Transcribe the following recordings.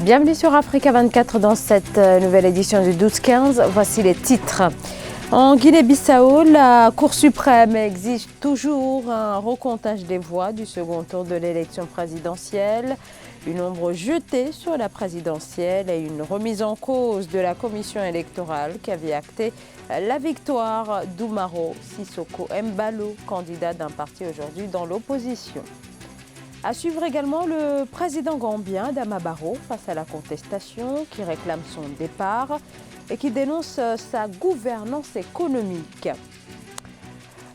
Bienvenue sur Africa 24 dans cette nouvelle édition du 12-15. Voici les titres. En Guinée-Bissau, la Cour suprême exige toujours un recomptage des voix du second tour de l'élection présidentielle, une ombre jetée sur la présidentielle et une remise en cause de la commission électorale qui avait acté la victoire d'Oumaro Sissoko Embalo, candidat d'un parti aujourd'hui dans l'opposition. À suivre également le président gambien Adama Barrow face à la contestation qui réclame son départ et qui dénonce sa gouvernance économique.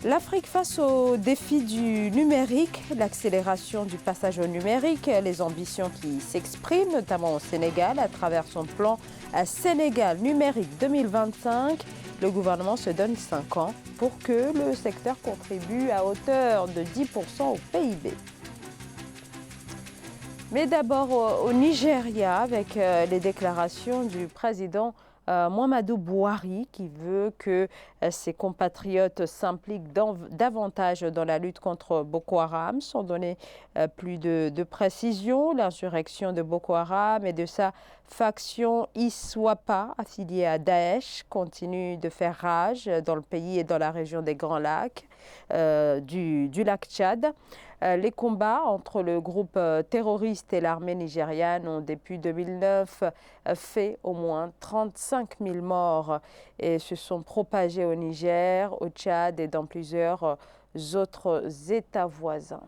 L'Afrique face aux défis du numérique, l'accélération du passage au numérique, les ambitions qui s'expriment notamment au Sénégal à travers son plan Sénégal numérique 2025. Le gouvernement se donne 5 ans pour que le secteur contribue à hauteur de 10% au PIB. Mais d'abord au Nigeria avec les déclarations du président Muhammadu Buhari qui veut que ses compatriotes s'impliquent davantage dans la lutte contre Boko Haram, sans donner plus de précisions. L'insurrection de Boko Haram et de sa faction Iswapa, affiliée à Daesh, continue de faire rage dans le pays et dans la région des Grands Lacs, du lac Tchad. Les combats entre le groupe terroriste et l'armée nigériane ont depuis 2009 fait au moins 35 000 morts et se sont propagés au Niger, au Tchad et dans plusieurs autres États voisins.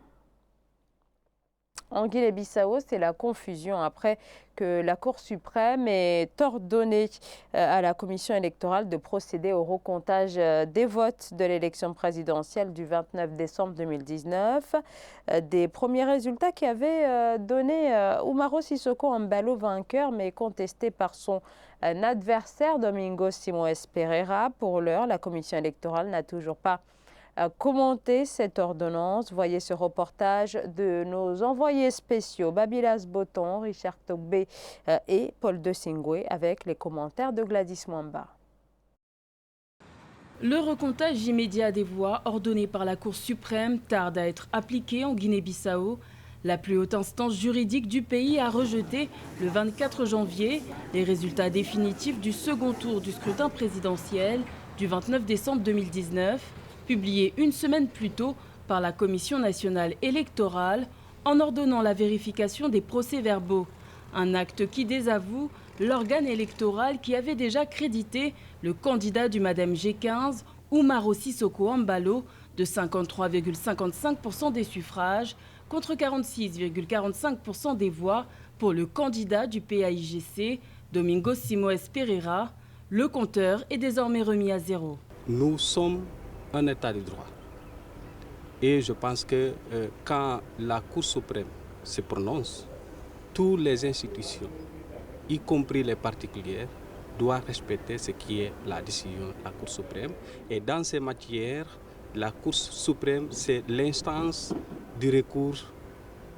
En Guinée-Bissau, c'est la confusion après que la Cour suprême ait ordonné à la commission électorale de procéder au recomptage des votes de l'élection présidentielle du 29 décembre 2019. Des premiers résultats qui avaient donné Oumaro Sissoko Embalo vainqueur, mais contesté par son adversaire Domingos Simoes Pereira. Pour l'heure, la commission électorale n'a toujours pas commenter cette ordonnance. Voyez ce reportage de nos envoyés spéciaux Babilas Boton, Richard Togbe et Paul de Singwe avec les commentaires de Gladys Mwamba. Le recomptage immédiat des voix ordonné par la Cour suprême tarde à être appliqué en Guinée-Bissau. La plus haute instance juridique du pays a rejeté le 24 janvier les résultats définitifs du second tour du scrutin présidentiel du 29 décembre 2019. Publié une semaine plus tôt par la Commission nationale électorale en ordonnant la vérification des procès-verbaux. Un acte qui désavoue l'organe électoral qui avait déjà crédité le candidat du Madame G15, Oumaro Sissoko Embalo, de 53,55% des suffrages contre 46,45% des voix pour le candidat du PAIGC, Domingos Simoes Pereira. Le compteur est désormais remis à zéro. Nous sommes un état de droit. Et je pense que quand la Cour suprême se prononce, toutes les institutions, y compris les particuliers, doivent respecter ce qui est la décision de la Cour suprême. Et dans ces matières, la Cour suprême, c'est l'instance du recours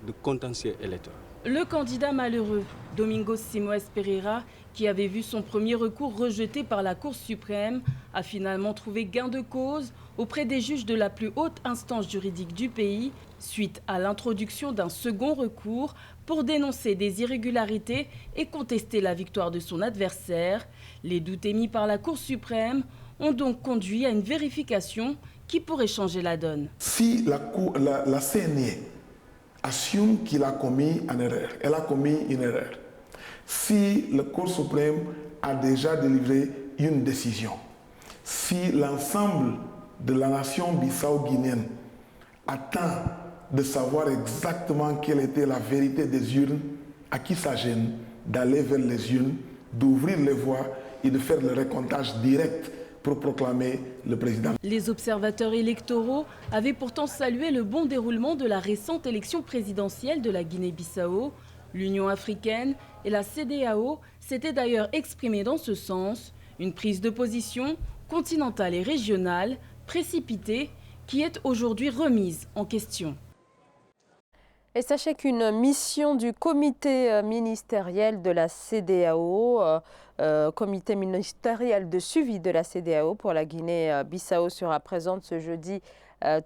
de contentieux électoral. Le candidat malheureux, Domingos Simoes Pereira, qui avait vu son premier recours rejeté par la Cour suprême, a finalement trouvé gain de cause auprès des juges de la plus haute instance juridique du pays, suite à l'introduction d'un second recours pour dénoncer des irrégularités et contester la victoire de son adversaire. Les doutes émis par la Cour suprême ont donc conduit à une vérification qui pourrait changer la donne. Si la CNE assume qu'il a commis une erreur, elle a commis une erreur. Si la Cour suprême a déjà délivré une décision, si l'ensemble de la nation bissau-guinéenne attend de savoir exactement quelle était la vérité des urnes, à qui ça gêne d'aller vers les urnes, d'ouvrir les voies et de faire le recomptage direct pour proclamer le président. Les observateurs électoraux avaient pourtant salué le bon déroulement de la récente élection présidentielle de la Guinée-Bissau. L'Union africaine et la CEDEAO s'étaient d'ailleurs exprimées dans ce sens. Une prise de position continentale et régionale précipitée qui est aujourd'hui remise en question. Et sachez qu'une mission du comité ministériel de la CEDEAO, comité ministériel de suivi de la CEDEAO pour la Guinée-Bissau sera présente ce jeudi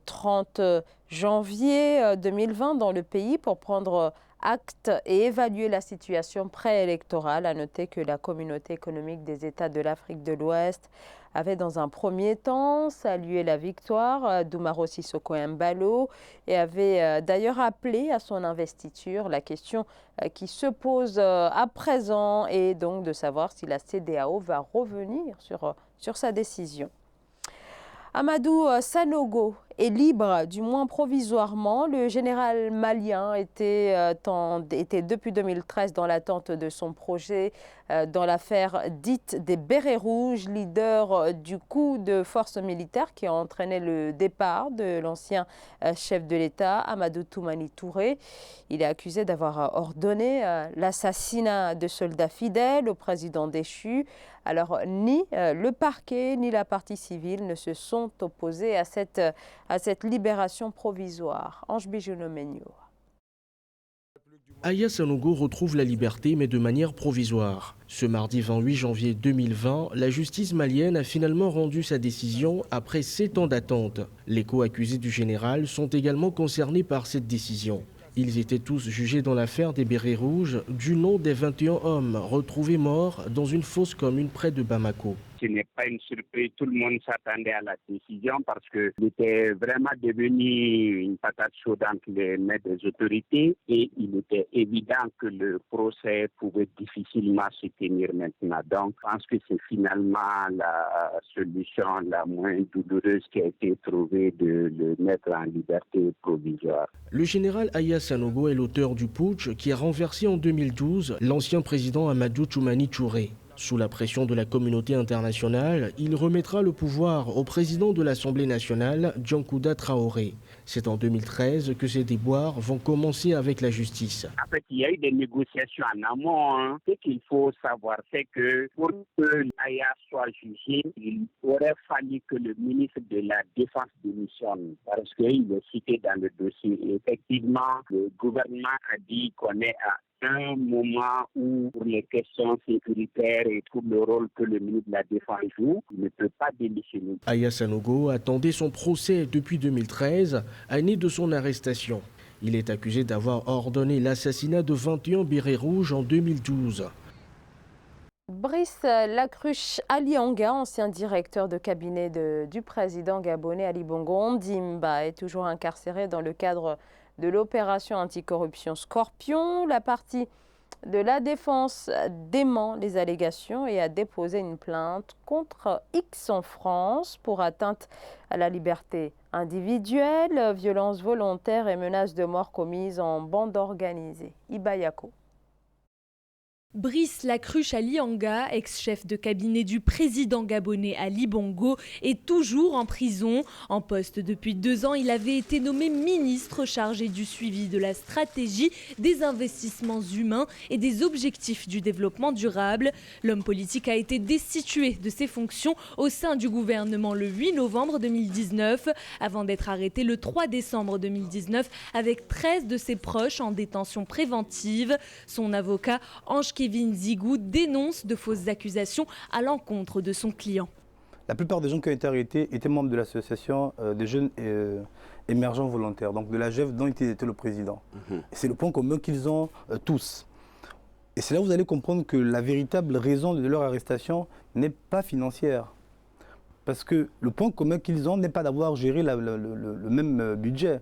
30 janvier 2020 dans le pays pour prendre acte et évaluer la situation préélectorale. À noter que la communauté économique des États de l'Afrique de l'Ouest avait dans un premier temps salué la victoire d'Umaro Sissoko Embalo et avait d'ailleurs appelé à son investiture. La question qui se pose à présent est donc de savoir si la CEDEAO va revenir sur sa décision. Amadou Sanogo est libre, du moins provisoirement. Le général malien était depuis 2013 dans l'attente de son procès dans l'affaire dite des Bérets Rouges, leader du coup de force militaire qui a entraîné le départ de l'ancien chef de l'État, Amadou Toumani Touré. Il est accusé d'avoir ordonné l'assassinat de soldats fidèles au président déchu. Alors, ni le parquet ni la partie civile ne se sont opposés à cette libération provisoire. Ange Bijouno-Megno. Aya Sanogo retrouve la liberté, mais de manière provisoire. Ce mardi 28 janvier 2020, la justice malienne a finalement rendu sa décision après 7 ans d'attente. Les co-accusés du général sont également concernés par cette décision. Ils étaient tous jugés dans l'affaire des Bérets Rouges, du nom des 21 hommes retrouvés morts dans une fosse commune près de Bamako. Ce n'est pas une surprise, tout le monde s'attendait à la décision parce qu'il était vraiment devenu une patate chaude entre les mains des autorités et il était évident que le procès pouvait difficilement se tenir maintenant. Donc je pense que c'est finalement la solution la moins douloureuse qui a été trouvée de le mettre en liberté provisoire. Le général Aya Sanogo est l'auteur du putsch qui a renversé en 2012 l'ancien président Amadou Toumani Touré. Sous la pression de la communauté internationale, il remettra le pouvoir au président de l'Assemblée nationale, Diankouda Traoré. C'est en 2013 que ces déboires vont commencer avec la justice. En fait, il y a eu des négociations en amont. Ce qu'il faut savoir, c'est que pour que Aya soit jugé, il aurait fallu que le ministre de la Défense démissionne parce qu'il est cité dans le dossier. Et effectivement, le gouvernement a dit qu'on est à un moment où, pour les questions sécuritaires et tout le rôle que le ministre de la Défense joue, il ne peut pas démissionner. Aya Sanogo attendait son procès depuis 2013, année de son arrestation. Il est accusé d'avoir ordonné l'assassinat de 21 Bérets Rouges en 2012. Brice Lacruche Alianga, ancien directeur de cabinet du président gabonais Ali Bongo Ondimba, est toujours incarcéré dans le cadre de l'opération anticorruption Scorpion. La partie de la défense dément les allégations et a déposé une plainte contre X en France pour atteinte à la liberté individuelle, violence volontaire et menaces de mort commises en bande organisée. Ibayako. Brice Lacruche Alianga, ex-chef de cabinet du président gabonais Ali Bongo, est toujours en prison. En poste depuis 2 ans, il avait été nommé ministre chargé du suivi de la stratégie, des investissements humains et des objectifs du développement durable. L'homme politique a été destitué de ses fonctions au sein du gouvernement le 8 novembre 2019, avant d'être arrêté le 3 décembre 2019 avec 13 de ses proches en détention préventive. Son avocat, Kevin Zigou, dénonce de fausses accusations à l'encontre de son client. La plupart des gens qui ont été arrêtés étaient membres de l'association des jeunes émergents volontaires, donc de la GEF dont il était le président. C'est le point commun qu'ils ont tous. Et c'est là où vous allez comprendre que la véritable raison de leur arrestation n'est pas financière. Parce que le point commun qu'ils ont n'est pas d'avoir géré le même budget.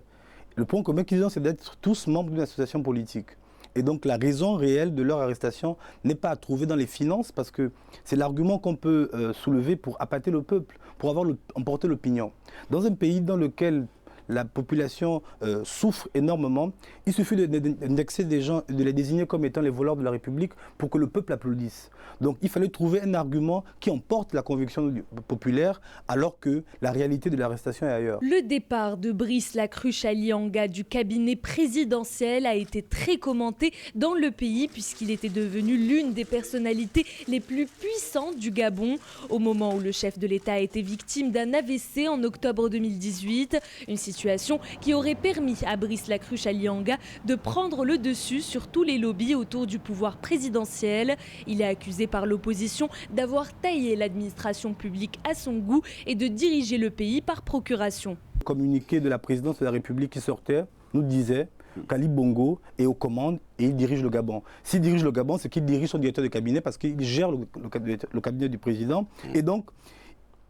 Le point commun qu'ils ont, c'est d'être tous membres d'une association politique. Et donc la raison réelle de leur arrestation n'est pas à trouver dans les finances parce que c'est l'argument qu'on peut soulever pour appâter le peuple, pour emporter l'opinion. Dans un pays dans lequel la population souffre énormément, il suffit d'indexer des gens, de les désigner comme étant les voleurs de la République pour que le peuple applaudisse. Donc il fallait trouver un argument qui emporte la conviction populaire alors que la réalité de l'arrestation est ailleurs. Le départ de Brice Lacruche Alianga du cabinet présidentiel a été très commenté dans le pays puisqu'il était devenu l'une des personnalités les plus puissantes du Gabon. Au moment où le chef de l'État a été victime d'un AVC en octobre 2018, une situation qui aurait permis à Brice Lacruche Alianga de prendre le dessus sur tous les lobbies autour du pouvoir présidentiel. Il est accusé par l'opposition d'avoir taillé l'administration publique à son goût et de diriger le pays par procuration. Le communiqué de la présidence de la République qui sortait nous disait qu'Ali Bongo est aux commandes et il dirige le Gabon. S'il dirige le Gabon, c'est qu'il dirige son directeur de cabinet parce qu'il gère le cabinet du président. Et donc,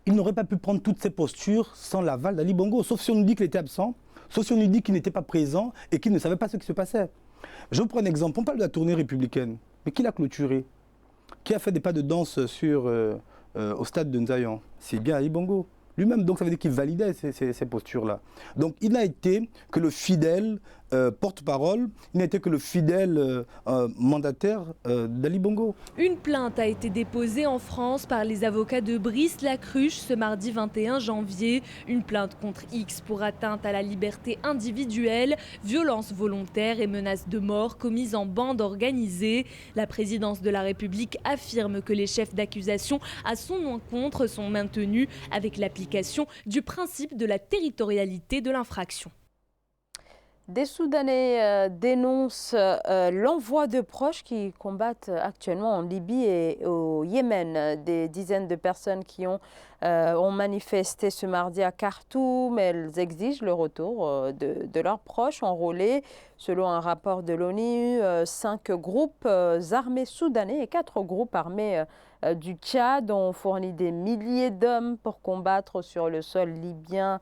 il n'aurait pas pu prendre toutes ces postures sans l'aval d'Ali Bongo, sauf si on nous dit qu'il était absent, sauf si on nous dit qu'il n'était pas présent et qu'il ne savait pas ce qui se passait. Je vous prends un exemple, on parle de la tournée républicaine, mais qui l'a clôturée? Qui a fait des pas de danse au stade de Nzayon? C'est bien Ali Bongo lui-même, donc ça veut dire qu'il validait ces postures-là. Donc il n'a été que le fidèle porte-parole, il n'a été que le fidèle mandataire d'Ali Bongo. Une plainte a été déposée en France par les avocats de Brice Lacruche ce mardi 21 janvier. Une plainte contre X pour atteinte à la liberté individuelle, violence volontaire et menace de mort commises en bande organisée. La présidence de la République affirme que les chefs d'accusation à son encontre sont maintenus avec l'application du principe de la territorialité de l'infraction. Des Soudanais dénoncent l'envoi de proches qui combattent actuellement en Libye et au Yémen. Des dizaines de personnes qui ont manifesté ce mardi à Khartoum. Elles exigent le retour de leurs proches enrôlés. Selon un rapport de l'ONU, 5 groupes armés soudanais et 4 groupes armés du Tchad ont fourni des milliers d'hommes pour combattre sur le sol libyen.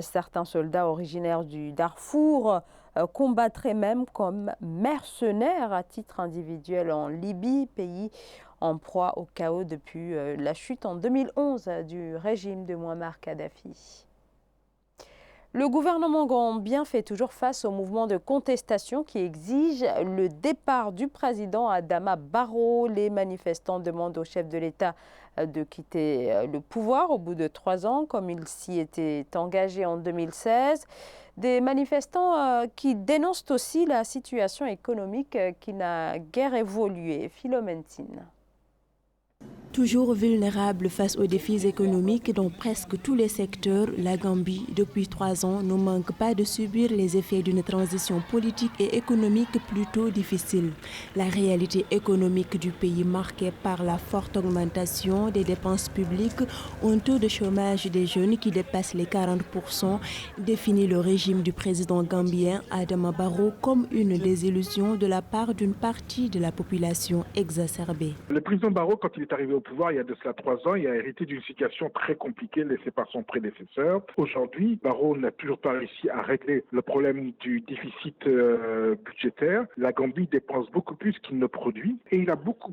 Certains soldats originaires du Darfour combattraient même comme mercenaires à titre individuel en Libye, pays en proie au chaos depuis la chute en 2011 du régime de Mouammar Kadhafi. Le gouvernement gambien fait toujours face au mouvement de contestation qui exige le départ du président Adama Barrow. Les manifestants demandent au chef de l'État de quitter le pouvoir au bout de 3 ans, comme il s'y était engagé en 2016. Des manifestants qui dénoncent aussi la situation économique qui n'a guère évolué. Philomène Tine. Toujours vulnérable face aux défis économiques dans presque tous les secteurs, la Gambie, depuis 3 ans, ne manque pas de subir les effets d'une transition politique et économique plutôt difficile. La réalité économique du pays, marquée par la forte augmentation des dépenses publiques, un taux de chômage des jeunes qui dépasse les 40%, définit le régime du président gambien Adama Barrow comme une désillusion de la part d'une partie de la population exacerbée. Le président Barrow, quand il est arrivé au pouvoir il y a de cela 3 ans, il a hérité d'une situation très compliquée laissée par son prédécesseur. Aujourd'hui, Barrow n'a toujours pas réussi à régler le problème du déficit budgétaire. La Gambie dépense beaucoup plus qu'il ne produit et il a beaucoup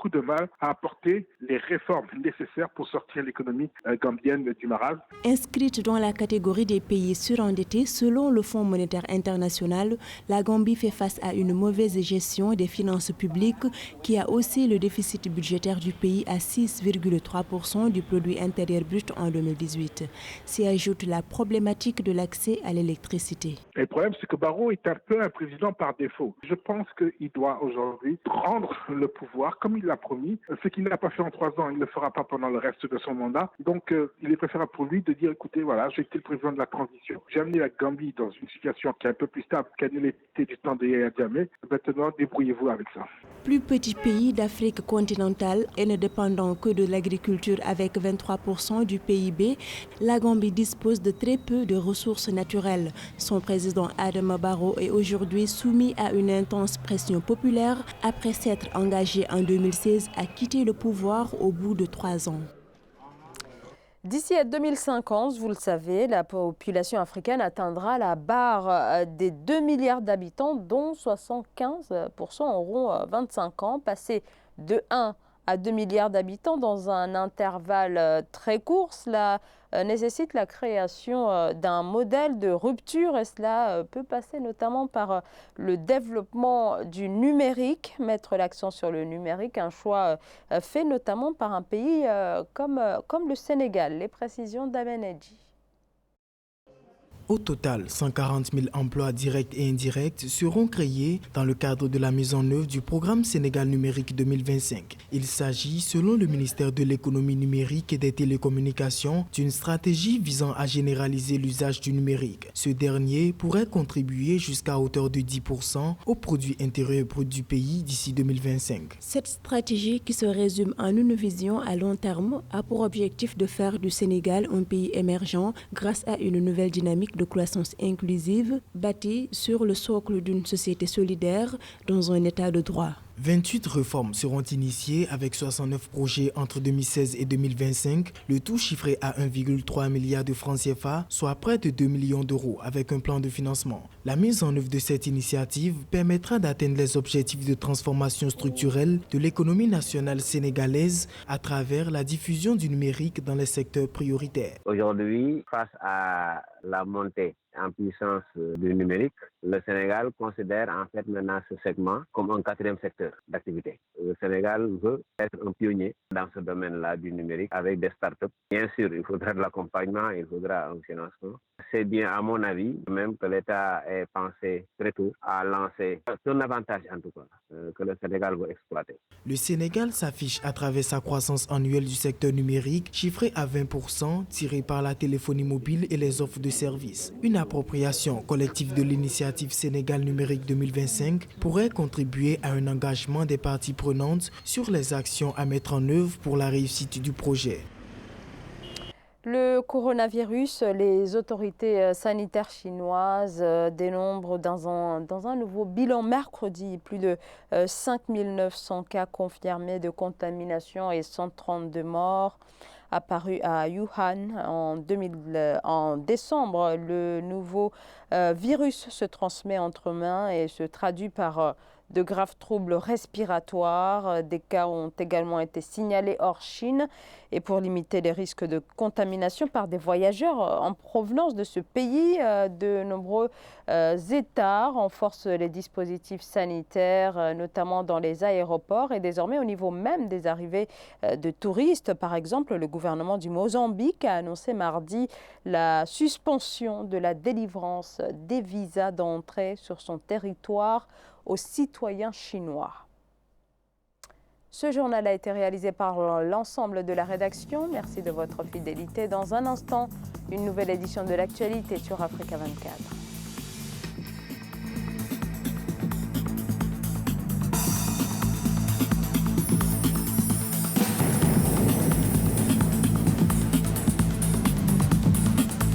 de mal à apporter les réformes nécessaires pour sortir l'économie gambienne du marasme. Inscrite dans la catégorie des pays surendettés, selon le Fonds monétaire international, la Gambie fait face à une mauvaise gestion des finances publiques qui a haussé le déficit budgétaire du pays à 6,3% du produit intérieur brut en 2018. S'y ajoute la problématique de l'accès à l'électricité. Le problème, c'est que Barrow est un peu un président par défaut. Je pense qu'il doit aujourd'hui prendre le pouvoir comme il l'a promis. Ce qu'il n'a pas fait en 3 ans, il ne le fera pas pendant le reste de son mandat. Donc, il est préférable pour lui de dire, écoutez, voilà, j'ai été le président de la transition. J'ai amené la Gambie dans une situation qui est un peu plus stable qu'elle ne l'était du temps de Yaya Jammeh. Maintenant, débrouillez-vous avec ça. Plus petit pays d'Afrique continentale et ne dépendant que de l'agriculture avec 23% du PIB, la Gambie dispose de très peu de ressources naturelles. Son président Adama Barrow est aujourd'hui soumis à une intense pression populaire après s'être engagé en 2016 à quitter le pouvoir au bout de 3 ans. D'ici à 2050, vous le savez, la population africaine atteindra la barre des 2 milliards d'habitants, dont 75% auront 25 ans. Passer de 1 à 2 milliards d'habitants dans un intervalle très court, cela nécessite la création d'un modèle de rupture et cela peut passer notamment par le développement du numérique, mettre l'accent sur le numérique, un choix fait notamment par un pays comme le Sénégal. Les précisions d'Amenedji. Au total, 140 000 emplois directs et indirects seront créés dans le cadre de la mise en œuvre du programme Sénégal numérique 2025. Il s'agit, selon le ministère de l'économie numérique et des télécommunications, d'une stratégie visant à généraliser l'usage du numérique. Ce dernier pourrait contribuer jusqu'à hauteur de 10% au produit intérieur brut du pays d'ici 2025. Cette stratégie, qui se résume en une vision à long terme, a pour objectif de faire du Sénégal un pays émergent grâce à une nouvelle dynamique de croissance inclusive bâtie sur le socle d'une société solidaire dans un état de droit. 28 réformes seront initiées avec 69 projets entre 2016 et 2025, le tout chiffré à 1,3 milliard de francs CFA, soit près de 2 millions d'euros avec un plan de financement. La mise en œuvre de cette initiative permettra d'atteindre les objectifs de transformation structurelle de l'économie nationale sénégalaise à travers la diffusion du numérique dans les secteurs prioritaires. Aujourd'hui, face à la montée en puissance du numérique, le Sénégal considère en fait maintenant ce segment comme un quatrième secteur d'activité. Le Sénégal veut être un pionnier dans ce domaine-là du numérique avec des startups. Bien sûr, il faudra de l'accompagnement, il faudra un financement. C'est bien, à mon avis, même que l'État ait pensé très tôt à lancer un avantage en tout cas que le Sénégal veut exploiter. Le Sénégal s'affiche à travers sa croissance annuelle du secteur numérique, chiffrée à 20%, tirée par la téléphonie mobile et les offres de services. Une appropriation collective de l'initiative Sénégal numérique 2025 pourrait contribuer à un engagement des parties prenantes sur les actions à mettre en œuvre pour la réussite du projet. Le coronavirus, les autorités sanitaires chinoises dénombrent dans un nouveau bilan mercredi plus de 5 900 cas confirmés de contamination et 132 morts. Apparu à Wuhan en décembre, le nouveau virus se transmet entre mains et se traduit par de graves troubles respiratoires. Des cas ont également été signalés hors Chine. Et pour limiter les risques de contamination par des voyageurs en provenance de ce pays, de nombreux États renforcent les dispositifs sanitaires, notamment dans les aéroports et désormais au niveau même des arrivées de touristes. Par exemple, le gouvernement du Mozambique a annoncé mardi la suspension de la délivrance des visas d'entrée sur son territoire aux citoyens chinois. Ce journal a été réalisé par l'ensemble de la rédaction. Merci de votre fidélité. Dans un instant, une nouvelle édition de l'actualité sur Africa 24.